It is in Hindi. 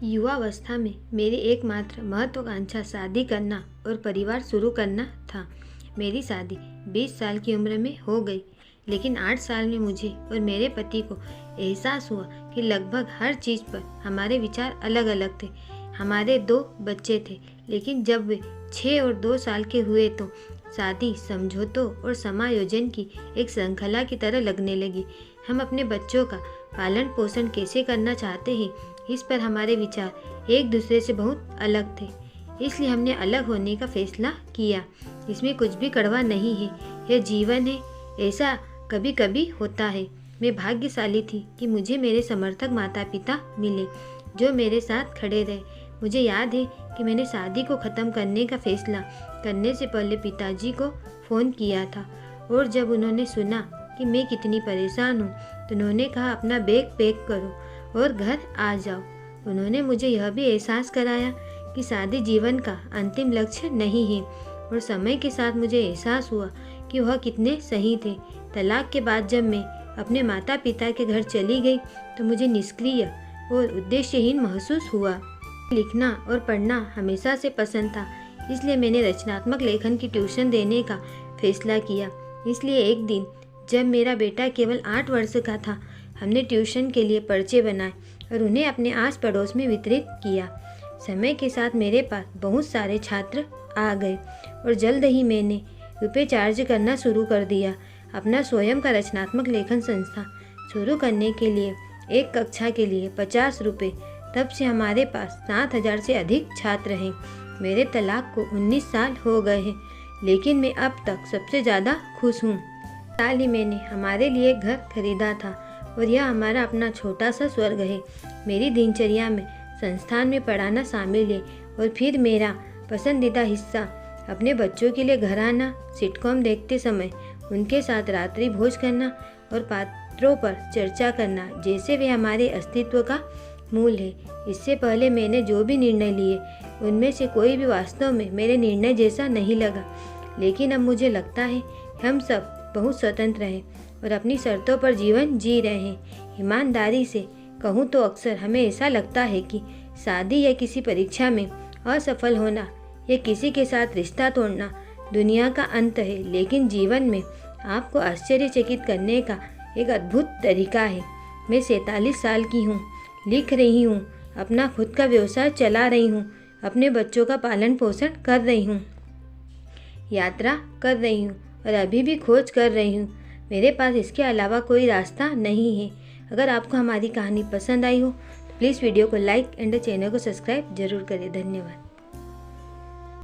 युवावस्था में मेरी एकमात्र महत्वाकांक्षा शादी करना और परिवार शुरू करना था। मेरी शादी 20 साल की उम्र में हो गई, लेकिन 8 साल में मुझे और मेरे पति को एहसास हुआ कि लगभग हर चीज़ पर हमारे विचार अलग अलग थे। हमारे 2 बच्चे थे, लेकिन जब वे 6 और 2 साल के हुए तो शादी समझौतों और समायोजन की एक श्रृंखला की तरह लगने लगी। हम अपने बच्चों का पालन पोषण कैसे करना चाहते हैं, इस पर हमारे विचार एक दूसरे से बहुत अलग थे। इसलिए हमने अलग होने का फैसला किया। इसमें कुछ भी कड़वा नहीं है, यह जीवन है, ऐसा कभी कभी होता है। मैं भाग्यशाली थी कि मुझे मेरे समर्थक माता पिता मिले जो मेरे साथ खड़े रहे। मुझे याद है कि मैंने शादी को ख़त्म करने का फैसला करने से पहले पिताजी को फ़ोन किया था, और जब उन्होंने सुना कि मैं कितनी परेशान हूँ तो उन्होंने कहा अपना बैग पैक करो और घर आ जाओ। उन्होंने मुझे यह भी एहसास कराया कि शादी जीवन का अंतिम लक्ष्य नहीं है, और समय के साथ मुझे एहसास हुआ कि वह कितने सही थे। तलाक के बाद जब मैं अपने माता पिता के घर चली गई तो मुझे निष्क्रिय और उद्देश्यहीन महसूस हुआ। लिखना और पढ़ना हमेशा से पसंद था, इसलिए मैंने रचनात्मक लेखन की ट्यूशन देने का फैसला किया। इसलिए एक दिन जब मेरा बेटा केवल 8 वर्ष का था, हमने ट्यूशन के लिए पर्चे बनाए और उन्हें अपने आस पड़ोस में वितरित किया। समय के साथ मेरे पास बहुत सारे छात्र आ गए और जल्द ही मैंने रुपये चार्ज करना शुरू कर दिया। अपना स्वयं का रचनात्मक लेखन संस्था शुरू करने के लिए एक कक्षा के लिए 50 रुपये। तब से हमारे पास 7,000 से अधिक छात्र हैं। मेरे तलाक को 19 साल हो गए हैं, लेकिन मैं अब तक सबसे ज़्यादा खुश हूँ। साल ही मैंने हमारे लिए एक घर खरीदा था और यह हमारा अपना छोटा सा स्वर्ग है। मेरी दिनचर्या में संस्थान में पढ़ाना शामिल है, और फिर मेरा पसंदीदा हिस्सा अपने बच्चों के लिए घर आना, सिटकॉम देखते समय उनके साथ रात्रि भोज करना और पात्रों पर चर्चा करना, जैसे वे हमारे अस्तित्व का मूल है। इससे पहले मैंने जो भी निर्णय लिए उनमें से कोई भी वास्तव में मेरे निर्णय जैसा नहीं लगा, लेकिन अब मुझे लगता है हम सब बहुत स्वतंत्र हैं और अपनी शर्तों पर जीवन जी रहे हैं। ईमानदारी से कहूँ तो अक्सर हमें ऐसा लगता है कि शादी या किसी परीक्षा में असफल होना या किसी के साथ रिश्ता तोड़ना दुनिया का अंत है, लेकिन जीवन में आपको आश्चर्यचकित करने का एक अद्भुत तरीका है। मैं 47 साल की हूँ, लिख रही हूँ, अपना खुद का व्यवसाय चला रही हूँ, अपने बच्चों का पालन पोषण कर रही हूँ, यात्रा कर रही हूँ और अभी भी खोज कर रही हूँ। मेरे पास इसके अलावा कोई रास्ता नहीं है। अगर आपको हमारी कहानी पसंद आई हो तो प्लीज़ वीडियो को लाइक एंड चैनल को सब्सक्राइब जरूर करें। धन्यवाद।